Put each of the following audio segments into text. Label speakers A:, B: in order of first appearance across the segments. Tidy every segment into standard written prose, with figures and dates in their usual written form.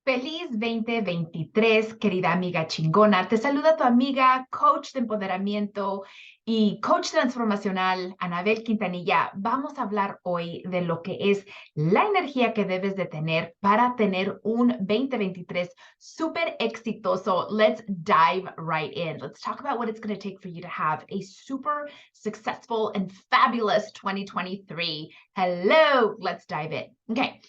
A: Feliz 2023, querida amiga chingona. Te saluda tu amiga, coach de empoderamiento y coach transformacional, Anabel Quintanilla. Vamos a hablar hoy de lo que es la energía que debes de tener para tener un 2023 súper exitoso. Let's dive right in. Let's talk about what it's going to take for you to have a super successful and fabulous 2023. Hello, let's dive in. Okay.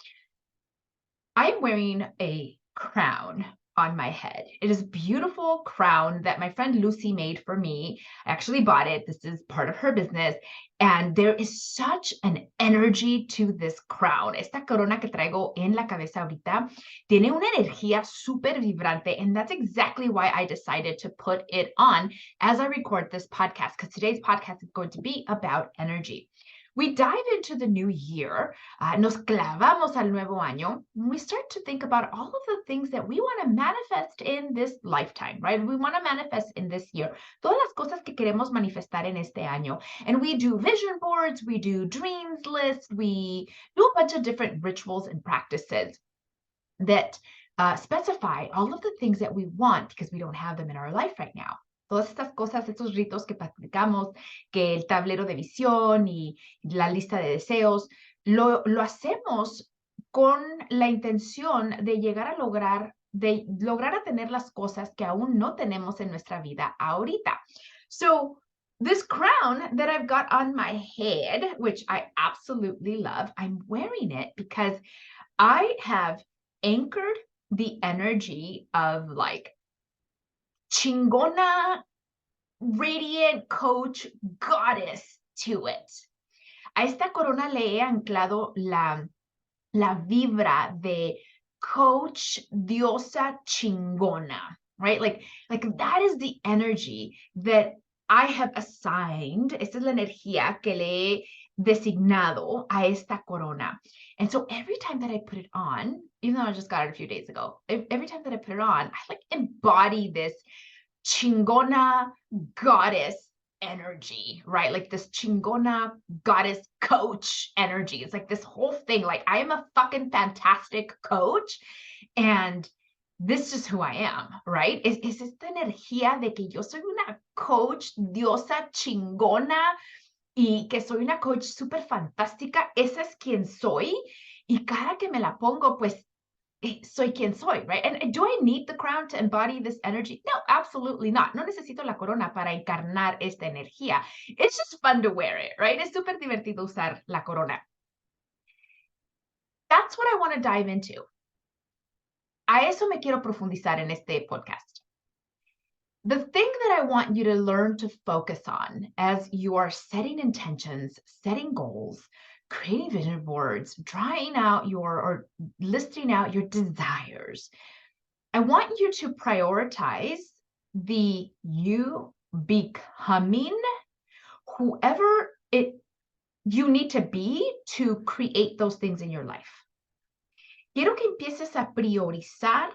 A: I'm wearing a crown on my head. It is a beautiful crown that my friend Lucy made for me. I actually bought it. This is part of her business. And there is such an energy to this crown. Esta corona que traigo en la cabeza ahorita tiene una energía súper vibrante. And that's exactly why I decided to put it on as I record this podcast, because today's podcast is going to be about energy. We dive into the new year, nos clavamos al nuevo año, and we start to think about all of the things that we want to manifest in this lifetime, right? We want to manifest in this year. Todas las cosas que queremos manifestar en este año. And we do vision boards, we do dreams lists, we do a bunch of different rituals and practices that specify all of the things that we want because we don't have them in our life right now. Todas estas cosas, estos ritos que practicamos, que el tablero de visión y la lista de deseos, lo hacemos con la intención de llegar a lograr a tener las cosas que aún no tenemos en nuestra vida ahorita. So this crown that I've got on my head, which I absolutely love, I'm wearing it because I have anchored the energy of like chingona, radiant coach, goddess to it. A esta corona le he anclado la vibra de coach, diosa chingona, right? Like that is the energy that I have assigned. Esta es la energía que le he designado a esta corona. And so every time that I put it on, even though I just got it a few days ago, every time that I put it on, I like embody this chingona goddess energy, right? Like this chingona goddess coach energy. It's like this whole thing. Like I am a fucking fantastic coach and this is who I am, right? Es esta energía de que yo soy una coach diosa chingona y que soy una coach súper fantástica. Esa es quien soy. Y cada que me la pongo, pues soy quien soy, right? And do I need the crown to embody this energy? No, absolutely not. No necesito la corona para encarnar esta energía. It's just fun to wear it, right? Es súper divertido usar la corona. That's what I want to dive into. A eso me quiero profundizar en este podcast. The thing that I want you to learn to focus on as you are setting intentions, setting goals, creating vision boards, drawing out or listing out your desires, I want you to prioritize the you becoming whoever you need to be to create those things in your life. Quiero que empieces a priorizar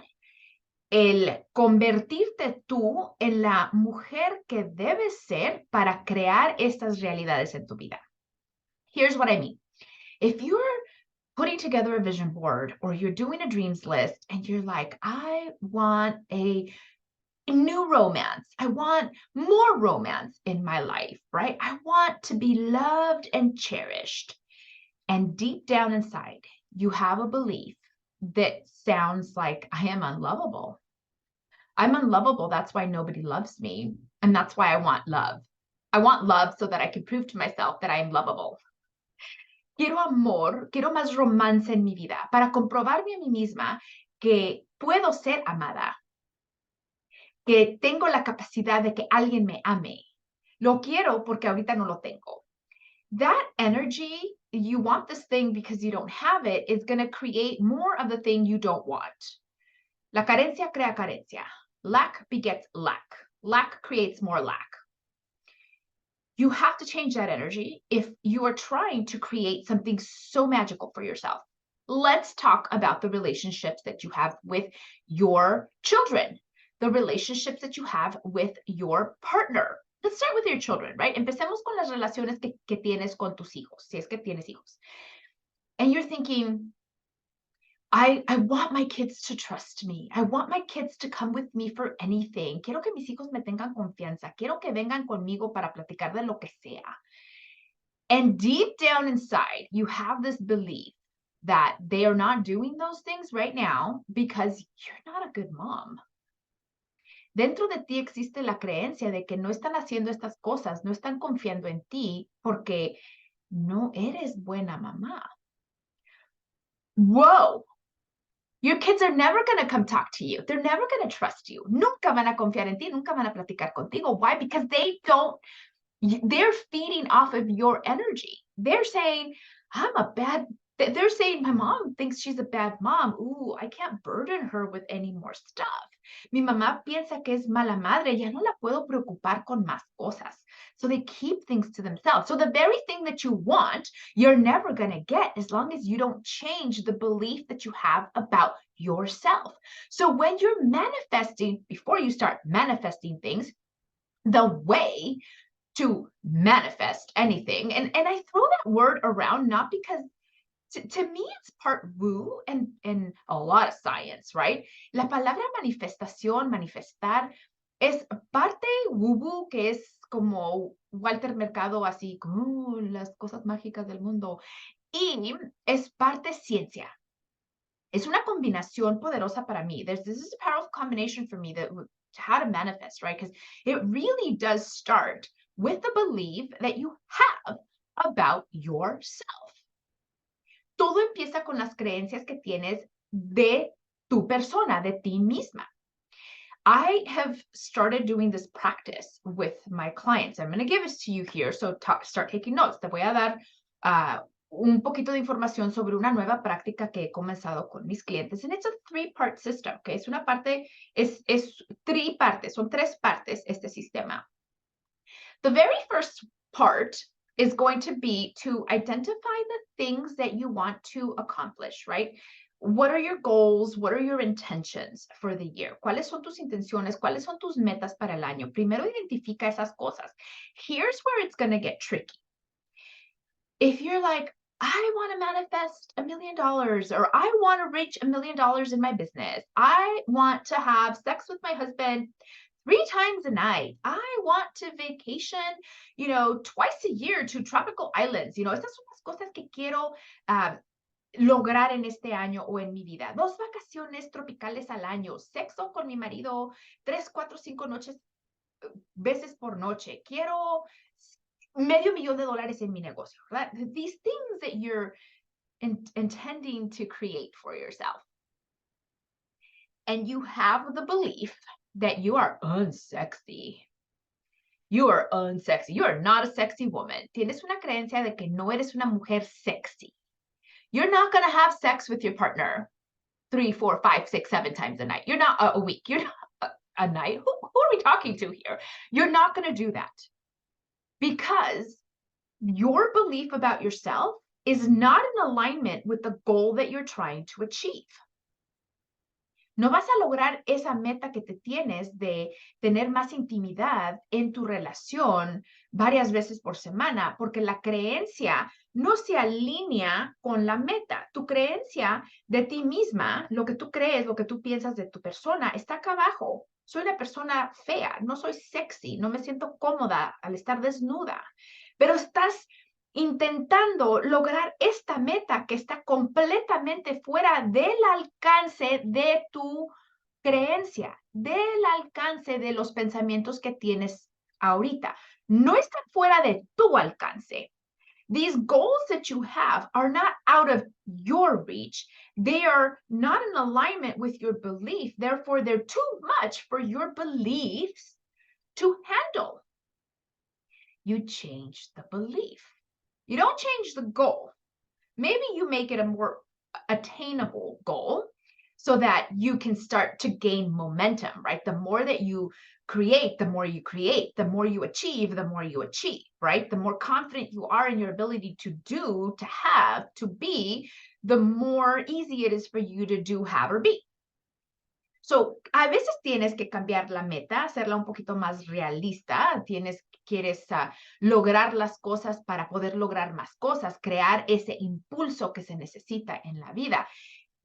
A: el convertirte tú en la mujer que debes ser para crear estas realidades en tu vida. Here's what I mean. If you're putting together a vision board or you're doing a dreams list and you're like, I want a new romance. I want more romance in my life, right? I want to be loved and cherished. And deep down inside, you have a belief that sounds like I am unlovable. I'm unlovable. That's why nobody loves me. And that's why I want love. I want love so that I can prove to myself that I am lovable. Quiero amor, quiero más romance en mi vida para comprobarme a mí misma que puedo ser amada, que tengo la capacidad de que alguien me ame. Lo quiero porque ahorita no lo tengo. That energy, you want this thing because you don't have it, is going to create more of the thing you don't want. La carencia crea carencia. Lack begets lack. Lack creates more lack. You have to change that energy if you are trying to create something so magical for yourself. Let's talk about the relationships that you have with your children, the relationships that you have with your partner. Let's start with your children, right? Empecemos con las relaciones que tienes con tus hijos, si es que tienes hijos. And you're thinking, I want my kids to trust me. I want my kids to come with me for anything. Quiero que mis hijos me tengan confianza. Quiero que vengan conmigo para platicar de lo que sea. And deep down inside, you have this belief that they are not doing those things right now because you're not a good mom. Dentro de ti existe la creencia de que no están haciendo estas cosas, no están confiando en ti porque no eres buena mamá. Whoa! Your kids are never going to come talk to you. They're never going to trust you. Nunca van a confiar en ti. Nunca van a platicar contigo. Why? Because they're feeding off of your energy. They're saying, they're saying, my mom thinks she's a bad mom. Ooh, I can't burden her with any more stuff. Mi mamá piensa que es mala madre. Ya no la puedo preocupar con más cosas. So they keep things to themselves. So the very thing that you want, you're never going to get as long as you don't change the belief that you have about yourself. So when you're manifesting, before you start manifesting things, the way to manifest anything, and I throw that word around not because to me it's part woo and a lot of science, right? La palabra manifestación, manifestar, es parte woo que es como Walter Mercado, así como las cosas mágicas del mundo, y es parte ciencia. Es una combinación poderosa para mí. This is a powerful combination for me that how to manifest, right? Because it really does start with the belief that you have about yourself. Todo empieza con las creencias que tienes de tu persona, de ti misma. I have started doing this practice with my clients. I'm going to give this to you here, so start taking notes. Te voy a dar un poquito de información sobre una nueva práctica que he comenzado con mis clientes. And it's a 3-part system, okay? Es una parte, es tripartes, son 3 partes este sistema. The very first part is going to be to identify the things that you want to accomplish, right? What are your goals? What are your intentions for the year? ¿Cuáles son tus intenciones? ¿Cuáles son tus metas para el año? Primero identifica esas cosas. Here's where it's going to get tricky. If you're like, I want to manifest $1 million, or I want to reach $1 million in my business. I want to have sex with my husband 3 times a night. I want to vacation, twice a year to tropical islands. Estas son las cosas que quiero lograr en este año o en mi vida. 2 vacaciones tropicales al año. Sexo con mi marido 3, 4, 5 veces por noche. Quiero $500,000 en mi negocio, right? These things that you're intending to create for yourself. And you have the belief that you are unsexy. You are unsexy. You are not a sexy woman. Tienes una creencia de que no eres una mujer sexy. You're not going to have sex with your partner 3, 4, 5, 6, 7 times a night. You're not a week. You're not a night. Who are we talking to here? You're not going to do that. Because your belief about yourself is not in alignment with the goal that you're trying to achieve. No vas a lograr esa meta que te tienes de tener más intimidad en tu relación varias veces por semana, porque la creencia no se alinea con la meta. Tu creencia de ti misma, lo que tú crees, lo que tú piensas de tu persona, está acá abajo. Soy una persona fea, no soy sexy, no me siento cómoda al estar desnuda, pero estás intentando lograr esta meta que está completamente fuera del alcance de tu creencia, del alcance de los pensamientos que tienes ahorita. No están fuera de tu alcance. These goals that you have are not out of your reach. They are not in alignment with your belief. Therefore, they're too much for your beliefs to handle. You change the belief. You don't change the goal. Maybe you make it a more attainable goal so that you can start to gain momentum, right? The more that you create, the more you create. The more you achieve, the more you achieve, right? The more confident you are in your ability to do, to have, to be, the more easy it is for you to do, have, or be. So, a veces tienes que cambiar la meta, hacerla un poquito más realista. Quieres lograr las cosas para poder lograr más cosas, crear ese impulso que se necesita en la vida.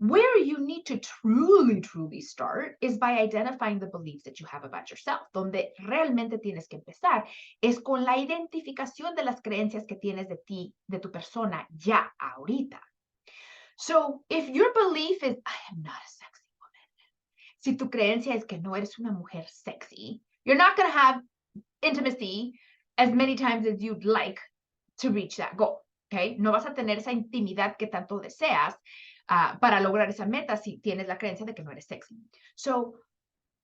A: Where you need to truly start is by identifying the beliefs that you have about yourself. Donde realmente tienes que empezar es con la identificación de las creencias que tienes de ti, de tu persona, ya ahorita. So, if your belief is, I am not a sexy woman. Si tu creencia es que no eres una mujer sexy, you're not going to have intimacy as many times as you'd like to reach that goal, okay? No vas a tener esa intimidad que tanto deseas para lograr esa meta si tienes la creencia de que no eres sexy. So,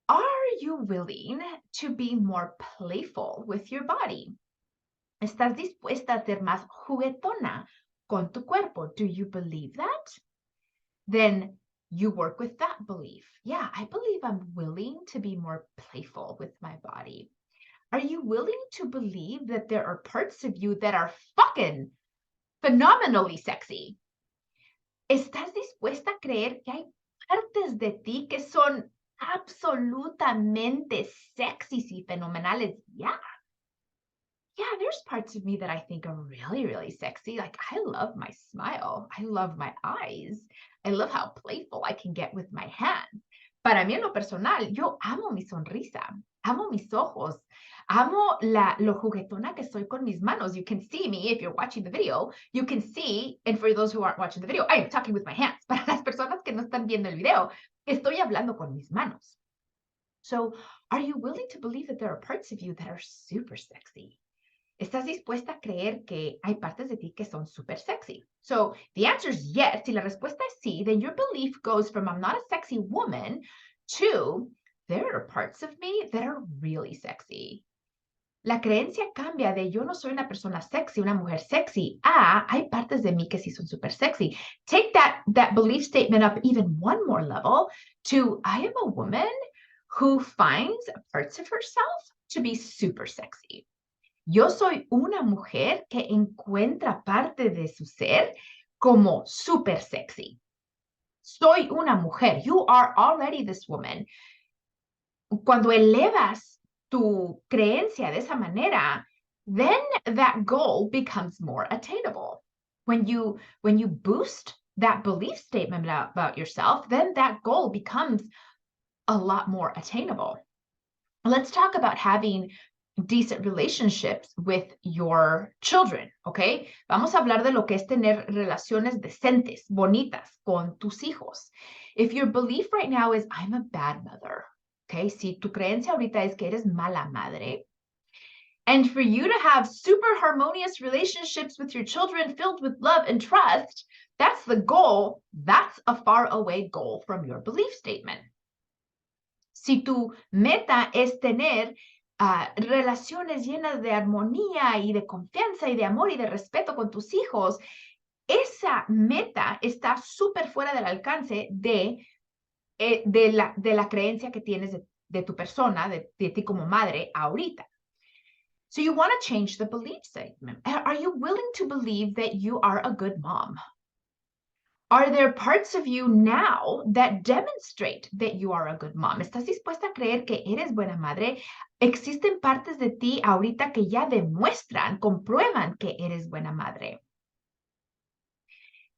A: are you willing to be more playful with your body? ¿Estás dispuesta a ser más juguetona con tu cuerpo? Do you believe that? Then you work with that belief. Yeah, I believe I'm willing to be more playful with my body. Are you willing to believe that there are parts of you that are fucking phenomenally sexy? ¿Estás dispuesta a creer que hay partes de ti que son absolutamente sexys y fenomenales? Yeah. Yeah, there's parts of me that I think are really sexy. Like, I love my smile. I love my eyes. I love how playful I can get with my hands. Para mí, en lo personal, yo amo mi sonrisa. Amo mis ojos. Amo lo juguetona que soy con mis manos. You can see me if you're watching the video. You can see, and for those who aren't watching the video, I am talking with my hands. Para las personas que no están viendo el video, estoy hablando con mis manos. So, are you willing to believe that there are parts of you that are super sexy? ¿Estás dispuesta a creer que hay partes de ti que son super sexy? So, the answer is yes. Si la respuesta es sí, then your belief goes from I'm not a sexy woman to there are parts of me that are really sexy. La creencia cambia de yo no soy una persona sexy, una mujer sexy, a hay partes de mí que sí son super sexy. Take that belief statement up even one more level to I am a woman who finds parts of herself to be super sexy. Yo soy una mujer que encuentra parte de su ser como super sexy. Soy una mujer. You are already this woman. Cuando elevas tu creencia de esa manera, then that goal becomes more attainable. When you boost that belief statement about yourself, then that goal becomes a lot more attainable. Let's talk about having decent relationships with your children, okay? Vamos a hablar de lo que es tener relaciones decentes, bonitas con tus hijos. If your belief right now is, I'm a bad mother, okay? Si tu creencia ahorita es que eres mala madre, and for you to have super harmonious relationships with your children filled with love and trust, that's the goal. That's a far away goal from your belief statement. Si tu meta es tener relaciones llenas de armonía y de confianza y de amor y de respeto con tus hijos, esa meta está súper fuera del alcance de la creencia que tienes de tu persona, de ti como madre ahorita. So you want to change the belief statement. Are you willing to believe that you are a good mom? Are there parts of you now that demonstrate that you are a good mom? ¿Estás dispuesta a creer que eres buena madre? Existen partes de ti ahorita que ya demuestran, comprueban que eres buena madre.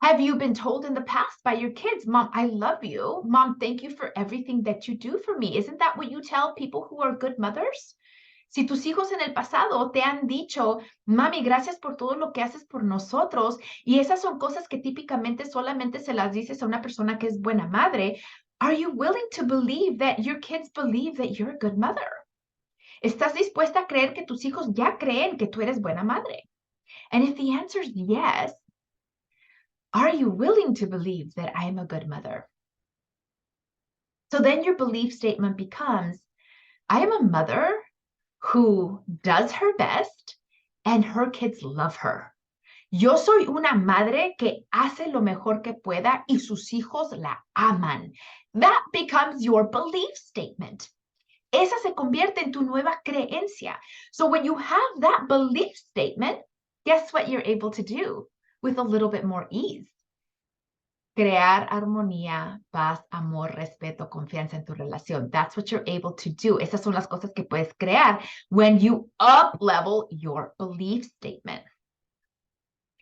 A: Have you been told in the past by your kids, Mom, I love you. Mom, thank you for everything that you do for me. Isn't that what you tell people who are good mothers? Si tus hijos en el pasado te han dicho, mami, gracias por todo lo que haces por nosotros, y esas son cosas que típicamente solamente se las dices a una persona que es buena madre, are you willing to believe that your kids believe that you're a good mother? ¿Estás dispuesta a creer que tus hijos ya creen que tú eres buena madre? And if the answer is yes, are you willing to believe that I am a good mother? So then your belief statement becomes, I am a mother who does her best and her kids love her. Yo soy una madre que hace lo mejor que pueda y sus hijos la aman. That becomes your belief statement. Esa se convierte en tu nueva creencia. So when you have that belief statement, guess what you're able to do with a little bit more ease? Crear armonía, paz, amor, respeto, confianza en tu relación. That's what you're able to do. Esas son las cosas que puedes crear when you up-level your belief statement.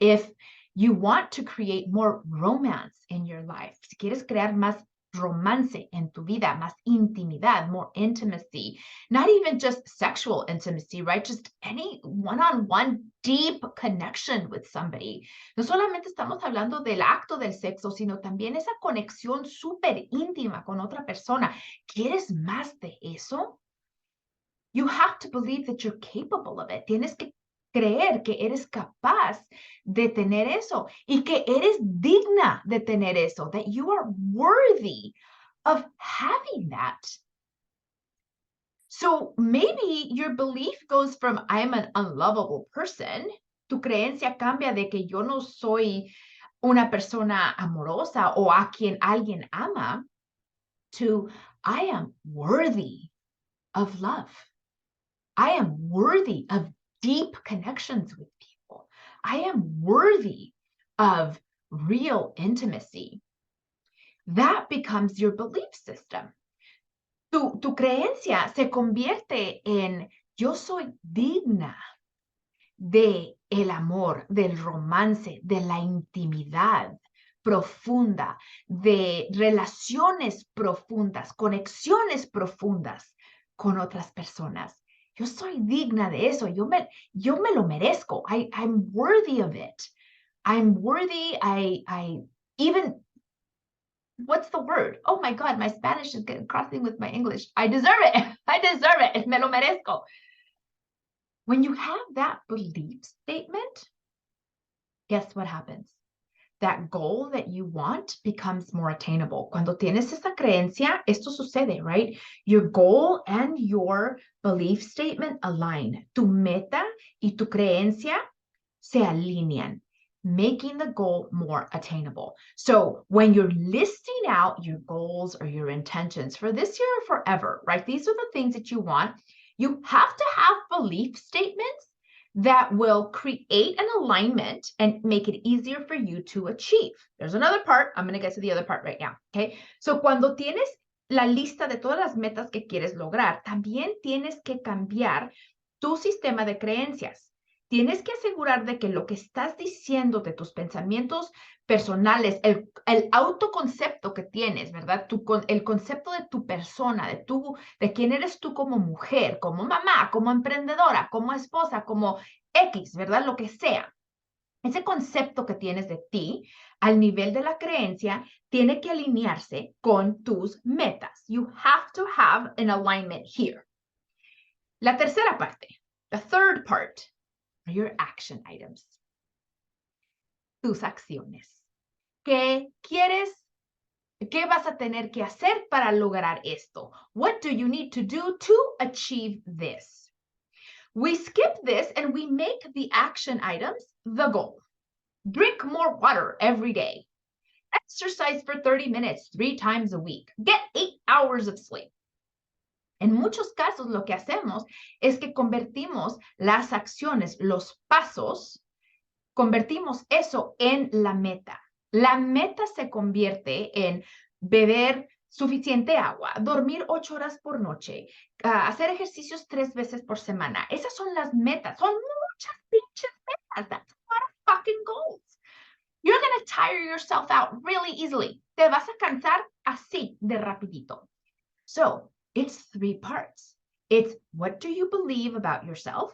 A: If You want to create more romance in your life. Si quieres crear más romance en tu vida, más intimidad, more intimacy, not even just sexual intimacy, right? Just any one-on-one deep connection with somebody. No solamente estamos hablando del acto del sexo, sino también esa conexión súper íntima con otra persona. ¿Quieres más de eso? You have to believe that you're capable of it. Tienes que creer que eres capaz de tener eso y que eres digna de tener eso, that you are worthy of having that. So maybe your belief goes from I'm an unlovable person. Tu creencia cambia de que yo no soy una persona amorosa o a quien alguien ama to I am worthy of love. I am worthy of deep connections with people. I am worthy of real intimacy. That becomes your belief system. Tu creencia se convierte en yo soy digna de el amor, del romance, de la intimidad profunda, de relaciones profundas, conexiones profundas con otras personas. Yo soy digna de eso. Yo me lo merezco. I'm worthy of it. I'm worthy. I even, what's the word? Oh my God, my Spanish is getting crossing with my English. I deserve it. I deserve it. Me lo merezco. When you have that belief statement, guess what happens? That goal that you want becomes more attainable. Cuando tienes esa creencia, esto sucede, right? Your goal and your belief statement align. Tu meta y tu creencia se alinean, making the goal more attainable. So when you're listing out your goals or your intentions for this year or forever, right? These are the things that you want. You have to have belief statements that will create an alignment and make it easier for you to achieve. There's another part. I'm going to get to the other part right now. Okay. So cuando tienes la lista de todas las metas que quieres lograr, también tienes que cambiar tu sistema de creencias. Tienes que asegurar de que lo que estás diciendo de tus pensamientos personales, el autoconcepto que tienes, ¿verdad? El concepto de tu persona, de quién eres tú como mujer, como mamá, como emprendedora, como esposa, como X, ¿verdad? Lo que sea. Ese concepto que tienes de ti al nivel de la creencia tiene que alinearse con tus metas. You have to have an alignment here. La tercera parte, the third part, are your action items. Tus acciones. ¿Qué quieres? ¿Qué vas a tener que hacer para lograr esto? What do you need to do to achieve this? We skip this and we make the action items the goal. Drink more water every day. Exercise for 30 minutes 3 times a week. Get 8 hours of sleep. En muchos casos lo que hacemos es que convertimos las acciones, los pasos, convertimos eso en la meta. La meta se convierte en beber suficiente agua, dormir 8 horas por noche, hacer ejercicios 3 veces por semana. Esas son las metas. Son muchas pinches metas. That's a lot of fucking goals. You're going to tire yourself out really easily. Te vas a cansar así de rapidito. So, it's 3 parts. It's what do you believe about yourself?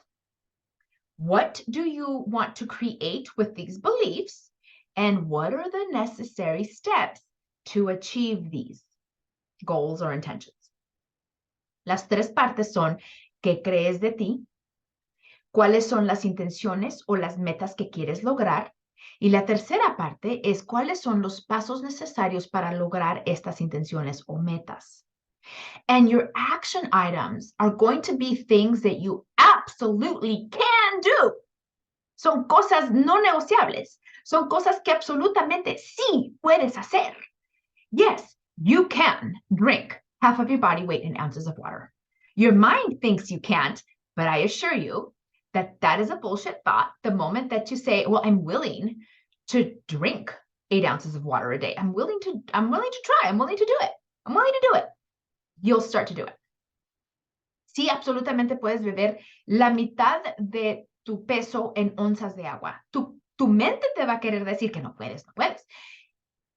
A: What do you want to create with these beliefs? And what are the necessary steps to achieve these goals or intentions? Las 3 partes son ¿qué crees de ti? ¿Cuáles son las intenciones o las metas que quieres lograr? Y la tercera parte es ¿cuáles son los pasos necesarios para lograr estas intenciones o metas? And your action items are going to be things that you absolutely can do. Son cosas no negociables. Son cosas que absolutamente sí puedes hacer. Yes, you can drink half of your body weight in ounces of water. Your mind thinks you can't, but I assure you that that is a bullshit thought the moment that you say, well, I'm willing to drink 8 ounces of water a day. I'm willing to try. I'm willing to do it. I'm willing to do it. You'll start to do it. Sí, absolutamente puedes beber la mitad de tu peso en onzas de agua. Tu Tu mente te va a querer decir que no puedes, no puedes.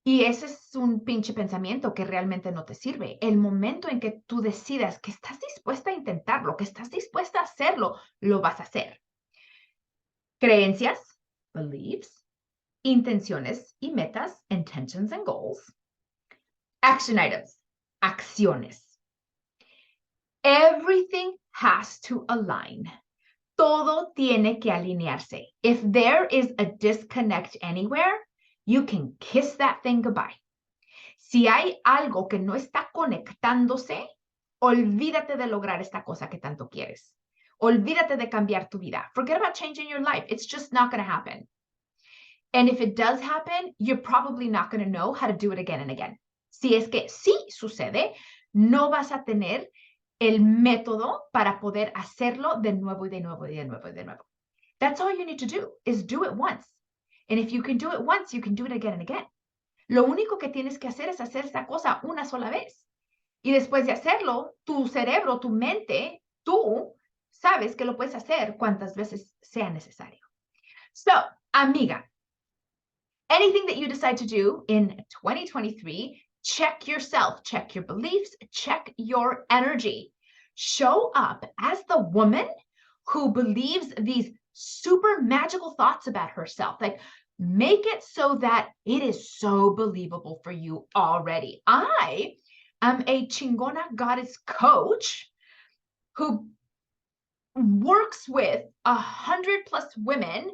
A: Y ese es un pinche pensamiento que realmente no te sirve. El momento en que tú decidas que estás dispuesta a intentarlo, que estás dispuesta a hacerlo, lo vas a hacer. Creencias, beliefs, intenciones y metas, intentions and goals. Action items, acciones. Everything has to align. Todo tiene que alinearse. If there is a disconnect anywhere, you can kiss that thing goodbye. Si hay algo que no está conectándose, olvídate de lograr esta cosa que tanto quieres. Olvídate de cambiar tu vida. Forget about changing your life. It's just not going to happen. And if it does happen, you're probably not going to know how to do it again and again. Si es que sí sucede, no vas a tener el método para poder hacerlo de nuevo y de nuevo y de nuevo y de nuevo. That's all you need to do, is do it once. And if you can do it once, you can do it again and again. Lo único que tienes que hacer es hacer esa cosa una sola vez. Y después de hacerlo, tu cerebro, tu mente, tú sabes que lo puedes hacer cuantas veces sea necesario. So, amiga, anything that you decide to do in 2023, check yourself, check your beliefs, check your energy. Show up as the woman who believes these super magical thoughts about herself. Like, make it so that it is so believable for you already. I am a chingona goddess coach who works with 100+ women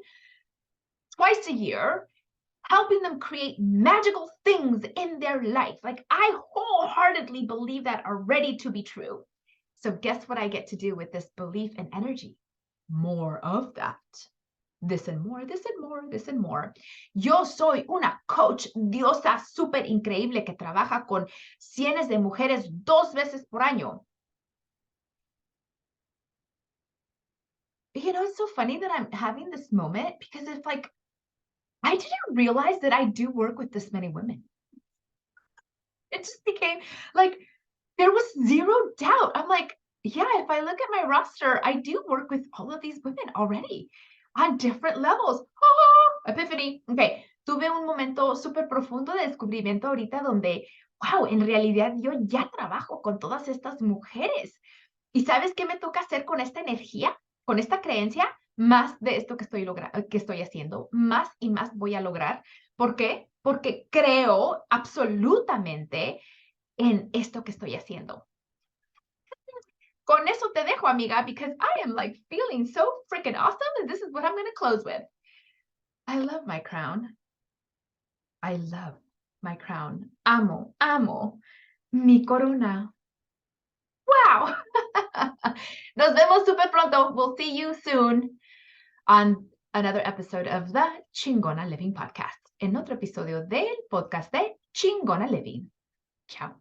A: twice a year, helping them create magical things in their life. Like, I wholeheartedly believe that already to be true. So guess what I get to do with this belief and energy? More of that. This and more, this and more, this and more. Yo soy una coach diosa súper increíble que trabaja con cientos de mujeres 2 veces por año. You know, it's so funny that I'm having this moment because it's like, I didn't realize that I do work with this many women. It just became like, there was zero doubt. I'm like, yeah, if I look at my roster, I do work with all of these women already on different levels. Oh, epiphany. Okay, tuve un momento súper profundo de descubrimiento ahorita donde, wow, en realidad yo ya trabajo con todas estas mujeres. ¿Y sabes qué me toca hacer con esta energía, con esta creencia? Más de esto que estoy haciendo, más y más voy a lograr. ¿Por qué? Porque creo absolutamente en esto que estoy haciendo. Con eso te dejo, amiga, because I am like feeling so freaking awesome, and this is what I'm going to close with. I love my crown. I love my crown. Amo, amo mi corona. Wow. Nos vemos super pronto. We'll see you soon on another episode of the Chingona Living Podcast. En otro episodio del podcast de Chingona Living. Ciao.